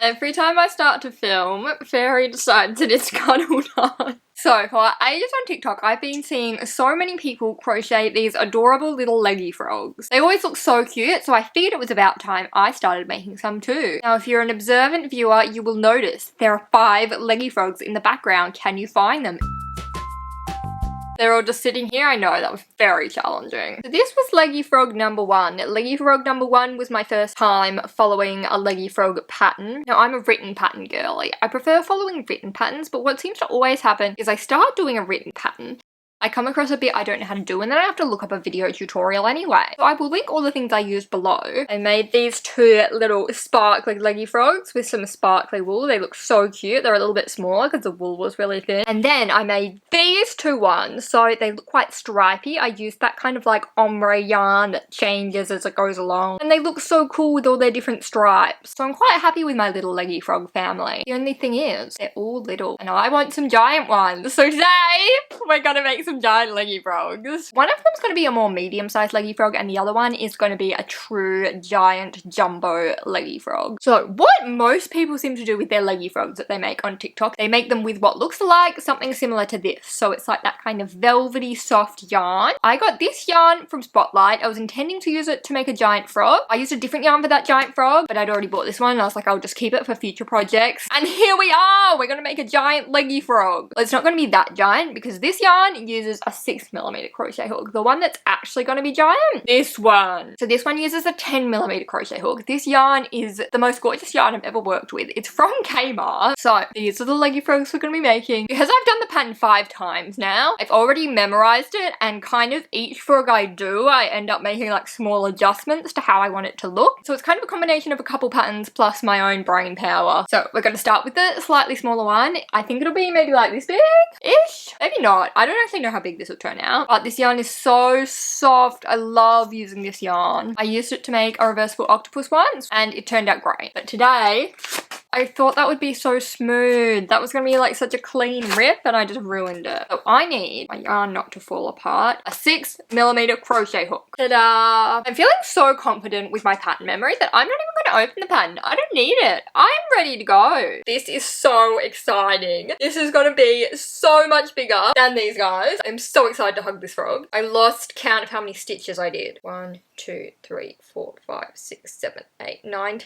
Every time I start to film, Fairy decides that it's cuddle time. So, for ages on TikTok, I've been seeing so many people crochet these adorable little leggy frogs. They always look so cute, so I figured it was about time I started making some too. Now, if you're an observant viewer, you will notice there are 5 leggy frogs in the background. Can you find them? They're all just sitting here. I know, that was very challenging. So this was Leggy Frog number 1. Leggy Frog number 1 was my first time following a Leggy Frog pattern. Now, I'm a written pattern girly. I prefer following written patterns, but what seems to always happen is I start doing a written pattern, I come across a bit I don't know how to do, and then I have to look up a video tutorial anyway. So I will link all the things I used below. I made these 2 little sparkly leggy frogs with some sparkly wool. They look so cute. They're a little bit smaller because the wool was really thin. And then I made these 2 ones, so they look quite stripy. I used that kind of like ombre yarn that changes as it goes along. And they look so cool with all their different stripes. So I'm quite happy with my little leggy frog family. The only thing is, they're all little. And I want some giant ones. So today, we're gonna make some giant leggy frogs. One of them's going to be a more medium-sized leggy frog, and the other one is going to be a true giant jumbo leggy frog. So what most people seem to do with their leggy frogs that they make on TikTok, they make them with what looks like something similar to this. So it's like that kind of velvety soft yarn. I got this yarn from Spotlight. I was intending to use it to make a giant frog. I used a different yarn for that giant frog, but I'd already bought this one and I was like, I'll just keep it for future projects. And here we are! We're going to make a giant leggy frog. Well, it's not going to be that giant because this yarn uses a 6mm crochet hook. The one that's actually going to be giant, this one. So this one uses a 10mm crochet hook. This yarn is the most gorgeous yarn I've ever worked with. It's from Kmart. So these are the leggy frogs we're going to be making. Because I've done the pattern 5 times now, I've already memorized it, and kind of each frog I do, I end up making like small adjustments to how I want it to look. So it's kind of a combination of a couple patterns plus my own brain power. So we're going to start with the slightly smaller one. I think it'll be maybe like this big-ish. Maybe not. I don't actually know how big this will turn out, but this yarn is so soft. I love using this yarn. I used it to make a reversible octopus once and it turned out great, but today I thought that would be so smooth. That was gonna be like such a clean rip and I just ruined it. So I need my yarn not to fall apart. A 6mm crochet hook. Ta-da! I'm feeling so confident with my pattern memory that I'm not even gonna open the pattern. I don't need it. I'm ready to go. This is so exciting. This is gonna be so much bigger than these guys. I'm so excited to hug this frog. I lost count of how many stitches I did. 1, 2, 3, 4, 5, 6, 7, 8, 9,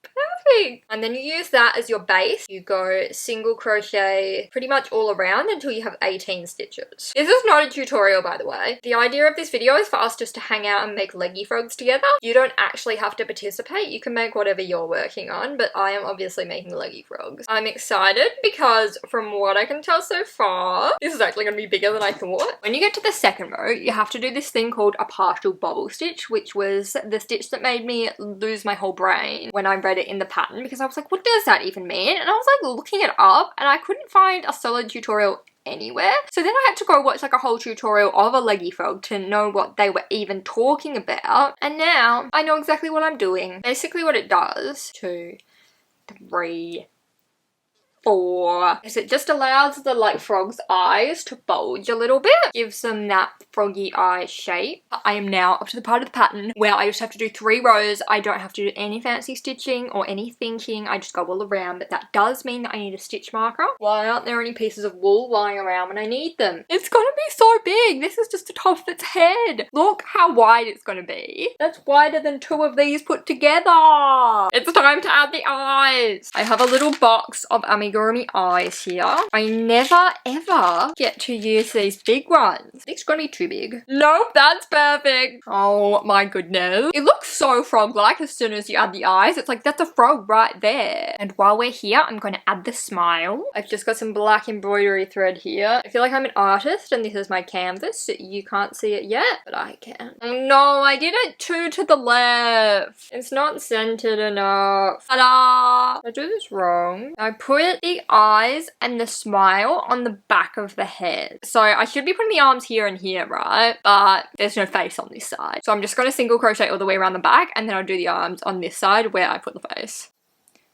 perfect. And then you use that as your base. You go single crochet pretty much all around until you have 18 stitches. This is not a tutorial, by the way. The idea of this video is for us just to hang out and make leggy frogs together. You don't actually have to participate. You can make whatever you're working on, but I am obviously making leggy frogs. I'm excited because from what I can tell so far, this is actually going to be bigger than I thought. When you get to the second row, you have to do this thing called a partial bobble stitch, which was the stitch that made me lose my whole brain when I read it in the pattern, because I was like, what does that even mean? And I was like looking it up and I couldn't find a solid tutorial anywhere. So then I had to go watch like a whole tutorial of a leggy frog to know what they were even talking about. And now I know exactly what I'm doing. Basically what it does, 2, 3, 4, is it just allows the like frog's eyes to bulge a little bit, gives them that froggy eye shape. I am now up to the part of the pattern where I just have to do 3 rows. I don't have to do any fancy stitching or any thinking. I just go all around, but that does mean that I need a stitch marker. Why aren't there any pieces of wool lying around when I need them? It's gonna be so big. This is just the top of its head. Look how wide it's gonna be. That's wider than 2 of these put together. It's time to add the eyes. I have a little box of amigurumi eyes here. I never ever get to use these big ones. It's gonna be too big. Nope, that's perfect. Oh my goodness. It looks so frog-like as soon as you add the eyes. It's like, that's a frog right there. And while we're here, I'm going to add the smile. I've just got some black embroidery thread here. I feel like I'm an artist and this is my canvas. You can't see it yet, but I can. Oh no, I did it 2 to the left. It's not centered enough. Ta-da! Did I do this wrong? I put the eyes and the smile on the back of the head. So I should be putting the arms here and here, right? But there's no face on this side. So I'm just going to single crochet all the way around the back and then I'll do the arms on this side where I put the face.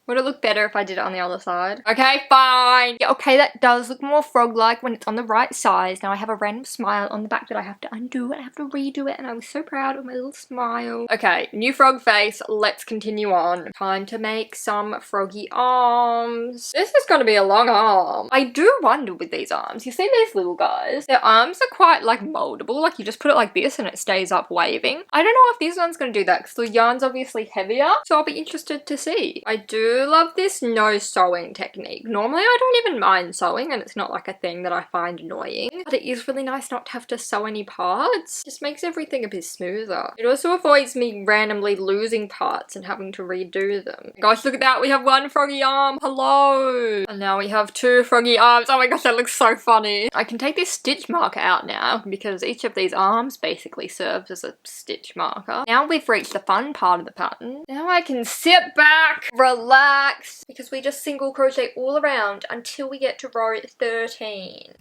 Would it look better if I did it on the other side? Okay, fine. Yeah, okay, that does look more frog-like when it's on the right size. Now I have a random smile on the back that I have to undo and I have to redo it, and I was so proud of my little smile. Okay, new frog face. Let's continue on. Time to make some froggy arms. This is gonna be a long arm. I do wonder with these arms. You see these little guys? Their arms are quite like moldable. Like you just put it like this and it stays up waving. I don't know if this one's gonna do that because the yarn's obviously heavier. So I'll be interested to see. I do love this no sewing technique. Normally I don't even mind sewing and it's not like a thing that I find annoying. But it is really nice not to have to sew any parts. Just makes everything a bit smoother. It also avoids me randomly losing parts and having to redo them. Gosh, look at that. We have one froggy arm. Hello. And now we have two froggy arms. Oh my gosh, that looks so funny. I can take this stitch marker out now because each of these arms basically serves as a stitch marker. Now we've reached the fun part of the pattern. Now I can sit back, relax, because we just single crochet all around until we get to row 13.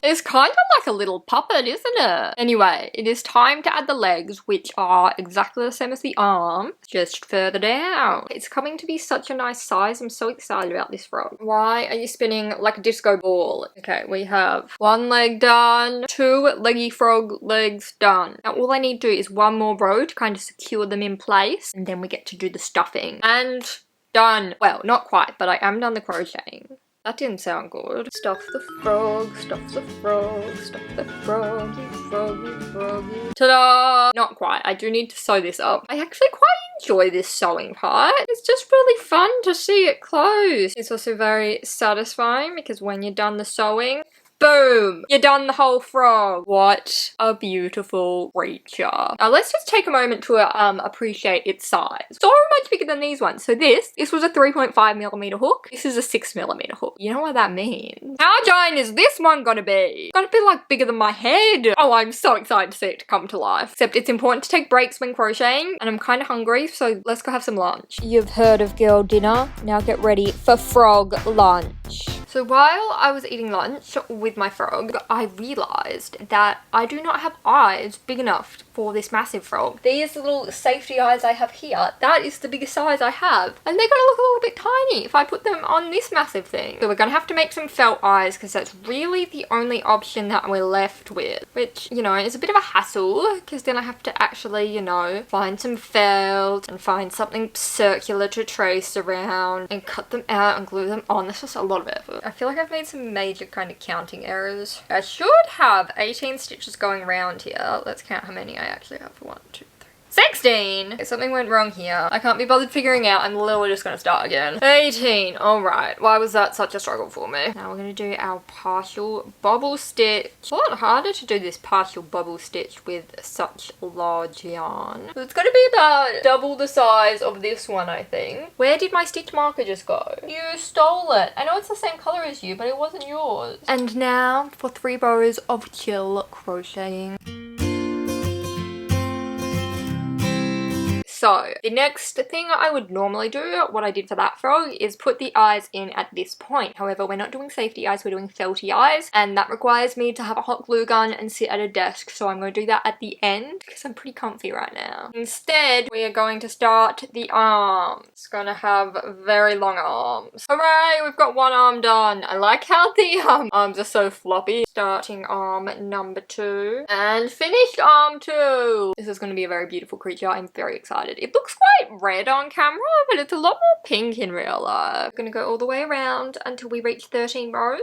It's kind of like a little puppet, isn't it? Anyway, it is time to add the legs, which are exactly the same as the arm, just further down. It's coming to be such a nice size. I'm so excited about this frog. Why are you spinning like a disco ball? Okay, we have one leg done, two leggy frog legs done. Now all I need to do is one more row to kind of secure them in place, and then we get to do the stuffing. And done. Well, not quite, but I am done the crocheting. That didn't sound good. Stuff the frog, stuff the frog, stuff the frog, you frog, you frog, you. Ta-da! Not quite. I do need to sew this up. I actually quite enjoy this sewing part. It's just really fun to see it close. It's also very satisfying because when you're done the sewing, boom! You're done the whole frog. What a beautiful creature. Now let's just take a moment to appreciate its size. So much bigger than these ones. So this was a 3.5mm hook. This is a 6mm hook. You know what that means? How giant is this one gonna be? It's gonna be like bigger than my head. Oh, I'm so excited to see it come to life. Except it's important to take breaks when crocheting, and I'm kind of hungry, so let's go have some lunch. You've heard of girl dinner. Now get ready for frog lunch. So while I was eating lunch with my frog, I realised that I do not have eyes big enough for this massive frog. These little safety eyes I have here, that is the biggest size I have. And they're gonna look a little bit tiny if I put them on this massive thing. So we're gonna have to make some felt eyes because that's really the only option that we're left with. Which, you know, is a bit of a hassle because then I have to actually, you know, find some felt and find something circular to trace around and cut them out and glue them on. This is a lot of effort. I feel like I've made some major kind of counting errors. I should have 18 stitches going around here. Let's count how many I actually have. 1, 2, 3. 16! Okay, something went wrong here. I can't be bothered figuring out. I'm literally just gonna start again. 18. Alright. Why was that such a struggle for me? Now we're gonna do our partial bobble stitch. It's a lot harder to do this partial bobble stitch with such large yarn. So it's gonna be about double the size of this one, I think. Where did my stitch marker just go? You stole it. I know it's the same color as you, but it wasn't yours. And now for 3 rows of chill crocheting. So, the next thing I would normally do, what I did for that frog, is put the eyes in at this point. However, we're not doing safety eyes, we're doing felty eyes, and that requires me to have a hot glue gun and sit at a desk, so I'm going to do that at the end, because I'm pretty comfy right now. Instead, we are going to start the arms. It's gonna have very long arms. Hooray, we've got one arm done. I like how the arms are so floppy. Starting arm number 2, and finished arm 2. This is going to be a very beautiful creature. I'm very excited. It looks quite red on camera, but it's a lot more pink in real life. I'm gonna go all the way around until we reach 13 rows.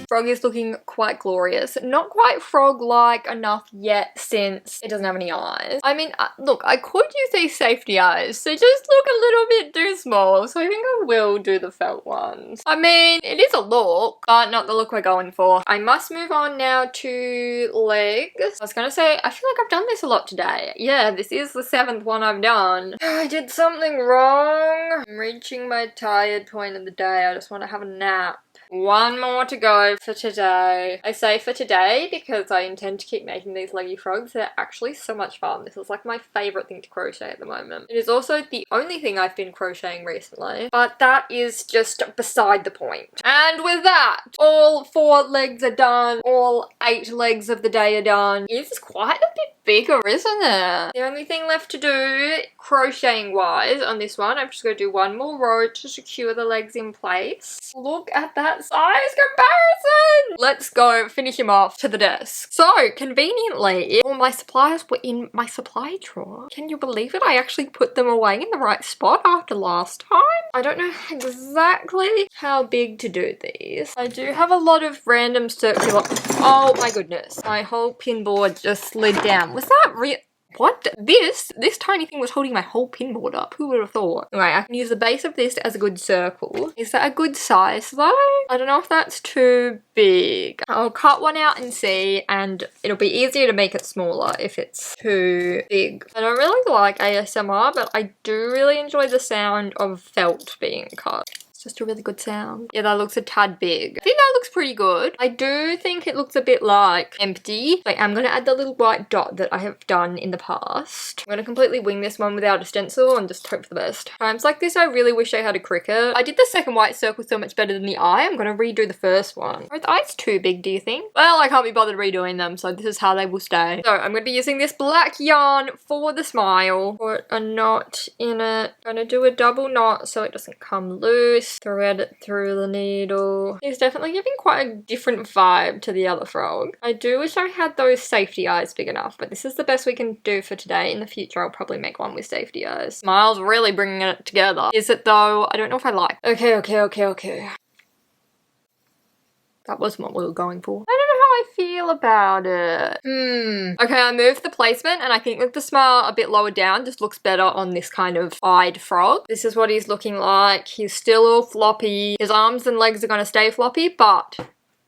Frog is looking quite glorious. Not quite frog-like enough yet since it doesn't have any eyes. I mean, look, I could use these safety eyes. They just look a little bit too small, so I think I will do the felt ones. I mean, it is a look, but not the look we're going for. I must move on now to legs. I was gonna say, I feel like I've done this a lot today. Yeah, this is the 7th one I've done. I did something wrong. I'm reaching my tired point of the day. I just want to have a nap. One more to go for today. I say for today because I intend to keep making these leggy frogs. They're actually so much fun. This is like my favourite thing to crochet at the moment. It is also the only thing I've been crocheting recently, but that is just beside the point. And with that, all 4 legs are done. All 8 legs of the day are done. It's quite a bit bigger, isn't it? The only thing left to do crocheting wise on this one, I'm just going to do one more row to secure the legs in place. Look at that size comparison! Let's go finish him off to the desk. So conveniently, all my supplies were in my supply drawer. Can you believe it? I actually put them away in the right spot after last time. I don't know exactly how big to do these. I do have a lot of random circular... Oh my goodness. My whole pin board just slid down. Was that real? What? This tiny thing was holding my whole pin board up. Who would have thought? Anyway, I can use the base of this as a good circle. Is that a good size though? I don't know if that's too big. I'll cut one out and see, and it'll be easier to make it smaller if it's too big. I don't really like ASMR, but I do really enjoy the sound of felt being cut. Just a really good sound. Yeah, that looks a tad big. I think that looks pretty good. I do think it looks a bit like empty. I am going to add the little white dot that I have done in the past. I'm going to completely wing this one without a stencil and just hope for the best. Times like this, I really wish I had a Cricut. I did the second white circle so much better than the eye. I'm going to redo the first one. Are the eyes too big, do you think? Well, I can't be bothered redoing them, so this is how they will stay. So I'm going to be using this black yarn for the smile. Put a knot in it. I'm going to do a double knot so it doesn't come loose. Thread it through the needle. It's definitely giving quite a different vibe to the other frog. I do wish I had those safety eyes big enough, but this is the best we can do for today. In the future, I'll probably make one with safety eyes. Smile's really bringing it together. Is it though? I don't know if I like it. Okay. That wasn't what we were going for. I don't know how I feel about it. Okay, I moved the placement and I think with the smile a bit lower down just looks better on this kind of eyed frog. This is what he's looking like. He's still all floppy. His arms and legs are going to stay floppy, but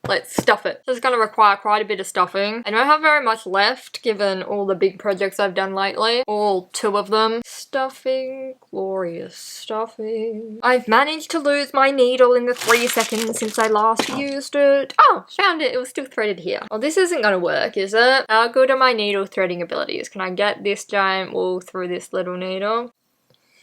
let's stuff it. This is going to require quite a bit of stuffing. I don't have very much left given all the big projects I've done lately. All 2 of them. Stuffing. Glorious stuffing. I've managed to lose my needle in the 3 seconds since I last used it. Oh, found it. It was still threaded here. Well, this isn't going to work, is it? How good are my needle threading abilities? Can I get this giant wool through this little needle?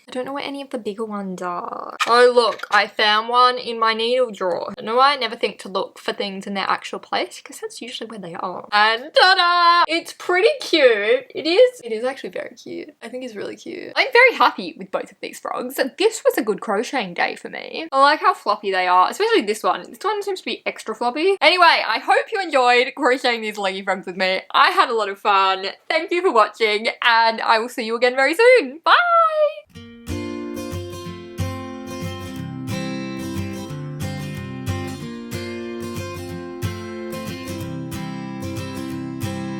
I don't know where any of the bigger ones are. Oh look, I found one in my needle drawer. I know I never think to look for things in their actual place because that's usually where they are. And ta-da! It's pretty cute. It is actually very cute. I think it's really cute. I'm very happy with both of these frogs. This was a good crocheting day for me. I like how floppy they are, especially this one. This one seems to be extra floppy. Anyway, I hope you enjoyed crocheting these leggy frogs with me. I had a lot of fun. Thank you for watching and I will see you again very soon. Bye!